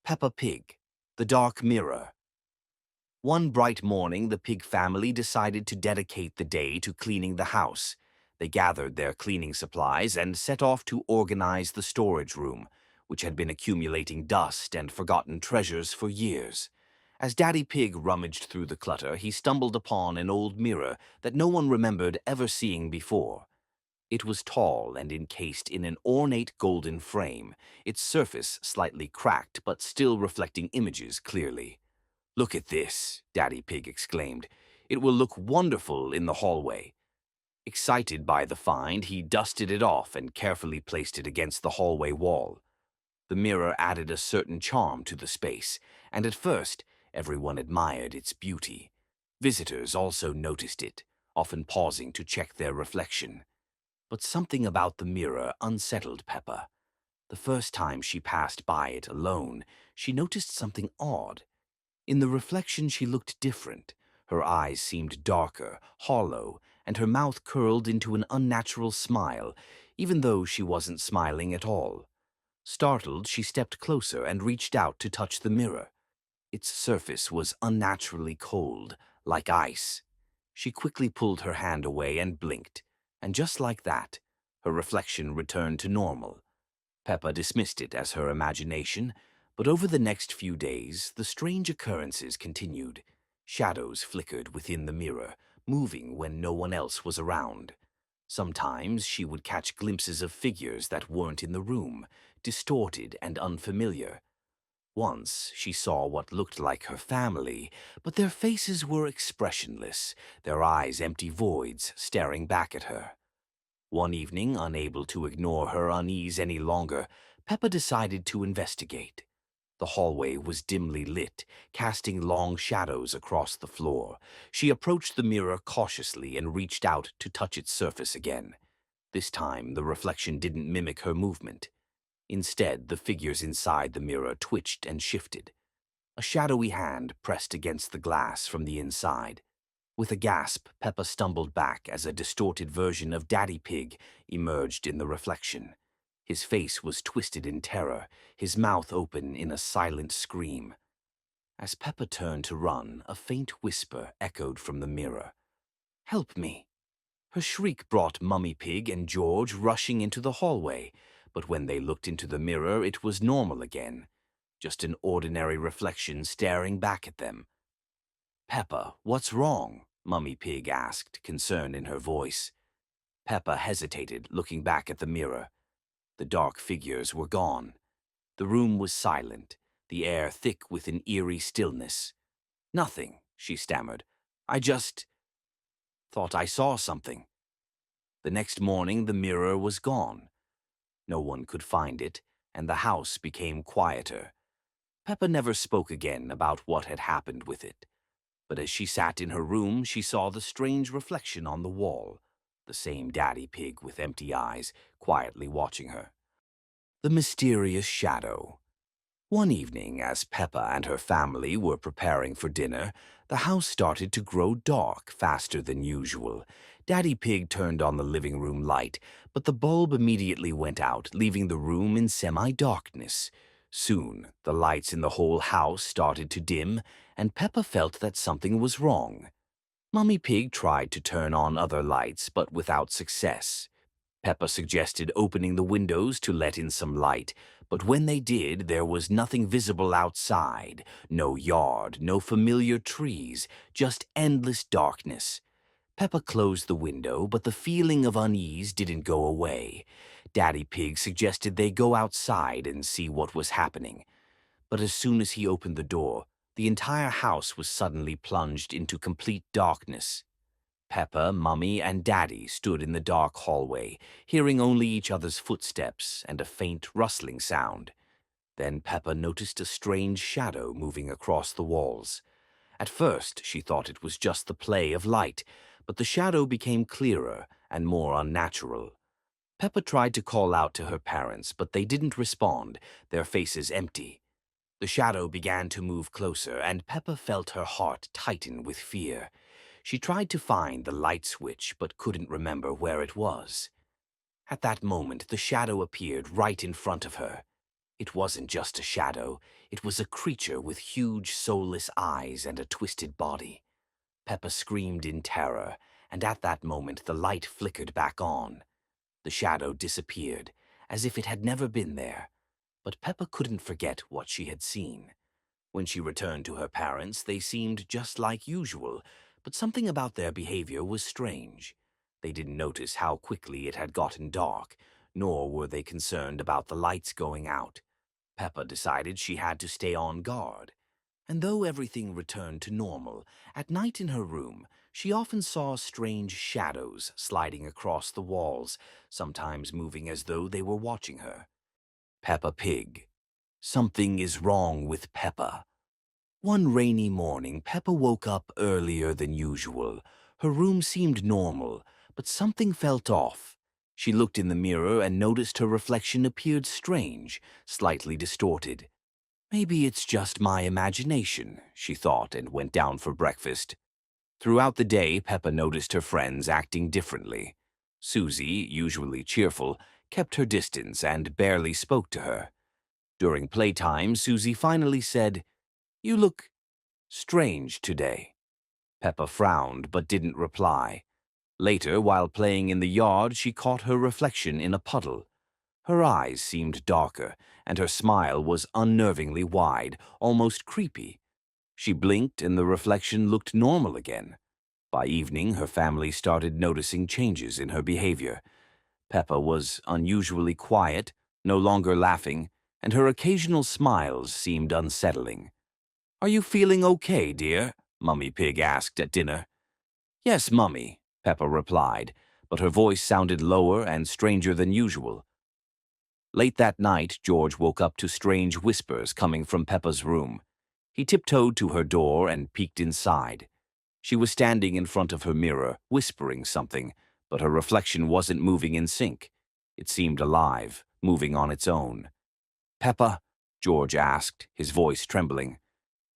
Peppa Pig, the Dark Mirror. One bright morning, the pig family decided to dedicate the day to cleaning the house. They gathered their cleaning supplies and set off to organize the storage room, which had been accumulating dust and forgotten treasures for years. As Daddy Pig rummaged through the clutter, he stumbled upon an old mirror that no one remembered ever seeing before. It was tall and encased in an ornate golden frame, its surface slightly cracked but still reflecting images clearly. "Look at this," Daddy Pig exclaimed. "It will look wonderful in the hallway." Excited by the find, he dusted it off and carefully placed it against the hallway wall. The mirror added a certain charm to the space, and at first, everyone admired its beauty. Visitors also noticed it, often pausing to check their reflection. But something about the mirror unsettled Peppa. The first time she passed by it alone, she noticed something odd. In the reflection, she looked different. Her eyes seemed darker, hollow, and her mouth curled into an unnatural smile, even though she wasn't smiling at all. Startled, she stepped closer and reached out to touch the mirror. Its surface was unnaturally cold, like ice. She quickly pulled her hand away and blinked, and just like that, her reflection returned to normal. Peppa dismissed it as her imagination, but over the next few days, the strange occurrences continued. Shadows flickered within the mirror, moving when no one else was around. Sometimes she would catch glimpses of figures that weren't in the room, distorted and unfamiliar. Once she saw what looked like her family, but their faces were expressionless, their eyes empty voids staring back at her. One evening, unable to ignore her unease any longer, Peppa decided to investigate. The hallway was dimly lit, casting long shadows across the floor. She approached the mirror cautiously and reached out to touch its surface again. This time, the reflection didn't mimic her movement. Instead, the figures inside the mirror twitched and shifted. A shadowy hand pressed against the glass from the inside. With a gasp, Peppa stumbled back as a distorted version of Daddy Pig emerged in the reflection. His face was twisted in terror, his mouth open in a silent scream. As Peppa turned to run, a faint whisper echoed from the mirror. "Help me!" Her shriek brought Mummy Pig and George rushing into the hallway, but when they looked into the mirror, it was normal again. Just an ordinary reflection staring back at them. "Peppa, what's wrong?" Mummy Pig asked, concern in her voice. Peppa hesitated, looking back at the mirror. The dark figures were gone. The room was silent, the air thick with an eerie stillness. "Nothing," she stammered. "I just thought I saw something." The next morning, the mirror was gone. No one could find it, and the house became quieter. Peppa never spoke again about what had happened with it. But as she sat in her room, she saw the strange reflection on the wall, the same Daddy Pig with empty eyes, quietly watching her. The mysterious shadow. One evening, as Peppa and her family were preparing for dinner, the house started to grow dark faster than usual. Daddy Pig turned on the living room light, but the bulb immediately went out, leaving the room in semi-darkness. Soon, the lights in the whole house started to dim, and Peppa felt that something was wrong. Mummy Pig tried to turn on other lights, but without success. Peppa suggested opening the windows to let in some light, but when they did, there was nothing visible outside. No yard, no familiar trees, just endless darkness. Peppa closed the window, but the feeling of unease didn't go away. Daddy Pig suggested they go outside and see what was happening. But as soon as he opened the door, the entire house was suddenly plunged into complete darkness. Peppa, Mummy, and Daddy stood in the dark hallway, hearing only each other's footsteps and a faint rustling sound. Then Peppa noticed a strange shadow moving across the walls. At first, she thought it was just the play of light, but the shadow became clearer and more unnatural. Peppa tried to call out to her parents, but they didn't respond, their faces empty. The shadow began to move closer, and Peppa felt her heart tighten with fear. She tried to find the light switch, but couldn't remember where it was. At that moment, the shadow appeared right in front of her. It wasn't just a shadow. It was a creature with huge, soulless eyes and a twisted body. Peppa screamed in terror, and at that moment the light flickered back on. The shadow disappeared, as if it had never been there. But Peppa couldn't forget what she had seen. When she returned to her parents, they seemed just like usual, but something about their behavior was strange. They didn't notice how quickly it had gotten dark, nor were they concerned about the lights going out. Peppa decided she had to stay on guard. And though everything returned to normal, at night in her room, she often saw strange shadows sliding across the walls, sometimes moving as though they were watching her. Peppa Pig. Something is wrong with Peppa. One rainy morning, Peppa woke up earlier than usual. Her room seemed normal, but something felt off. She looked in the mirror and noticed her reflection appeared strange, slightly distorted. Maybe it's just my imagination, she thought, and went down for breakfast. Throughout the day, Peppa noticed her friends acting differently. Susie, usually cheerful, kept her distance and barely spoke to her. During playtime, Susie finally said, "You look strange today." Peppa frowned but didn't reply. Later, while playing in the yard, she caught her reflection in a puddle. Her eyes seemed darker, and her smile was unnervingly wide, almost creepy. She blinked and the reflection looked normal again. By evening, her family started noticing changes in her behavior. Peppa was unusually quiet, no longer laughing, and her occasional smiles seemed unsettling. "Are you feeling okay, dear?" Mummy Pig asked at dinner. "Yes, Mummy," Peppa replied, but her voice sounded lower and stranger than usual. Late that night, George woke up to strange whispers coming from Peppa's room. He tiptoed to her door and peeked inside. She was standing in front of her mirror, whispering something, but her reflection wasn't moving in sync. It seemed alive, moving on its own. "Peppa?" George asked, his voice trembling.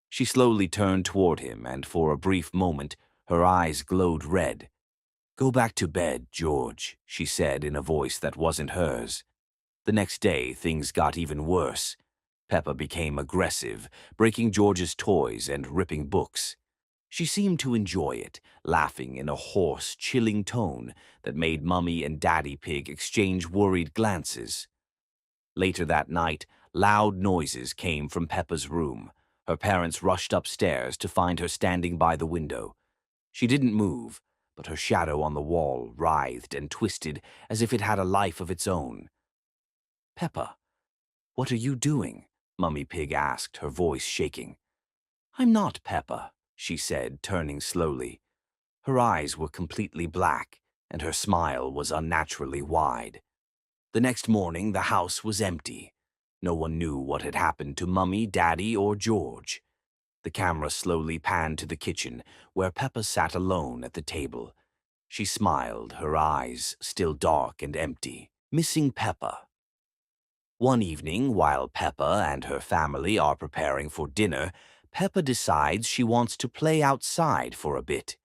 She slowly turned toward him, and for a brief moment, her eyes glowed red. "Go back to bed, George," she said in a voice that wasn't hers. The next day, things got even worse. Peppa became aggressive, breaking George's toys and ripping books. She seemed to enjoy it, laughing in a hoarse, chilling tone that made Mummy and Daddy Pig exchange worried glances. Later that night, loud noises came from Peppa's room. Her parents rushed upstairs to find her standing by the window. She didn't move, but her shadow on the wall writhed and twisted as if it had a life of its own. "Peppa, what are you doing?" Mummy Pig asked, her voice shaking. "I'm not Peppa," she said, turning slowly. Her eyes were completely black, and her smile was unnaturally wide. The next morning, the house was empty. No one knew what had happened to Mummy, Daddy, or George. The camera slowly panned to the kitchen, where Peppa sat alone at the table. She smiled, her eyes still dark and empty. Missing Peppa. One evening, while Peppa and her family are preparing for dinner, Peppa decides she wants to play outside for a bit.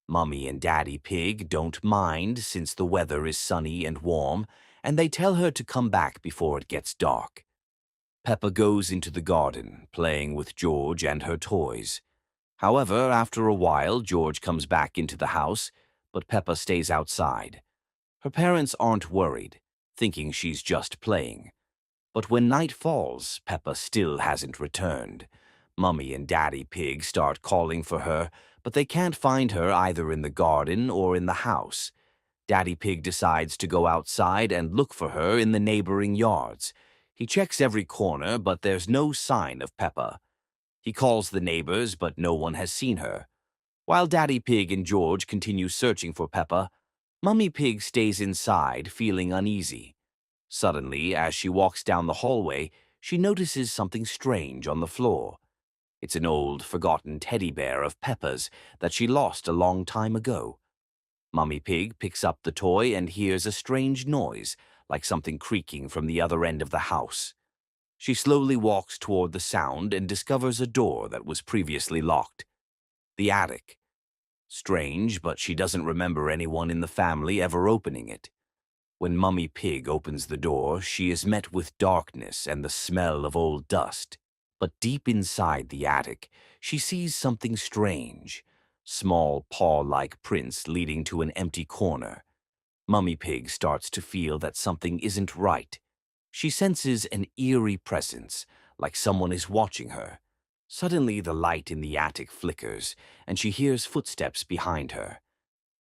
Mummy and Daddy Pig don't mind since the weather is sunny and warm, and they tell her to come back before it gets dark. Peppa goes into the garden, playing with George and her toys. However, after a while, George comes back into the house, but Peppa stays outside. Her parents aren't worried, thinking she's just playing. But when night falls, Peppa still hasn't returned. Mummy and Daddy Pig start calling for her, but they can't find her either in the garden or in the house. Daddy Pig decides to go outside and look for her in the neighboring yards. He checks every corner, but there's no sign of Peppa. He calls the neighbors, but no one has seen her. While Daddy Pig and George continue searching for Peppa, Mummy Pig stays inside, feeling uneasy. Suddenly, as she walks down the hallway, she notices something strange on the floor. It's an old, forgotten teddy bear of Peppa's that she lost a long time ago. Mummy Pig picks up the toy and hears a strange noise, like something creaking from the other end of the house. She slowly walks toward the sound and discovers a door that was previously locked. The attic. Strange, but she doesn't remember anyone in the family ever opening it. When Mummy Pig opens the door, she is met with darkness and the smell of old dust. But deep inside the attic, she sees something strange. Small paw-like prints leading to an empty corner. Mummy Pig starts to feel that something isn't right. She senses an eerie presence, like someone is watching her. Suddenly, the light in the attic flickers, and she hears footsteps behind her.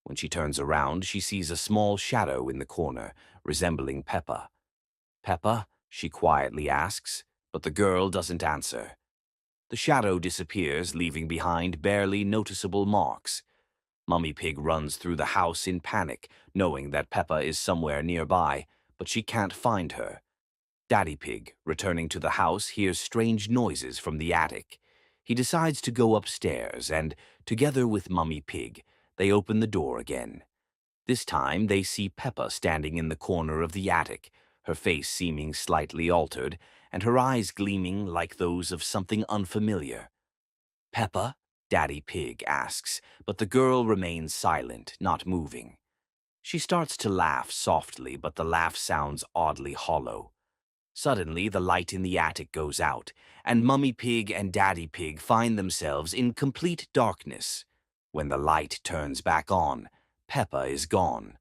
When she turns around, she sees a small shadow in the corner, resembling Peppa. "Peppa?" she quietly asks, but the girl doesn't answer. The shadow disappears, leaving behind barely noticeable marks. Mummy Pig runs through the house in panic, knowing that Peppa is somewhere nearby, but she can't find her. Daddy Pig, returning to the house, hears strange noises from the attic. He decides to go upstairs and, together with Mummy Pig, they open the door again. This time they see Peppa standing in the corner of the attic, her face seeming slightly altered, and her eyes gleaming like those of something unfamiliar. "Peppa?" Daddy Pig asks, but the girl remains silent, not moving. She starts to laugh softly, but the laugh sounds oddly hollow. Suddenly, the light in the attic goes out, and Mummy Pig and Daddy Pig find themselves in complete darkness. When the light turns back on, Peppa is gone.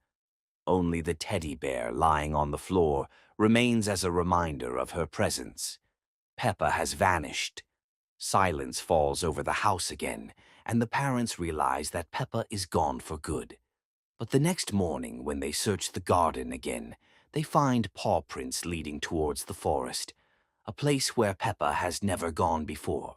Only the teddy bear lying on the floor remains as a reminder of her presence. Peppa has vanished. Silence falls over the house again, and the parents realize that Peppa is gone for good. But the next morning, when they search the garden again, they find paw prints leading towards the forest, a place where Peppa has never gone before.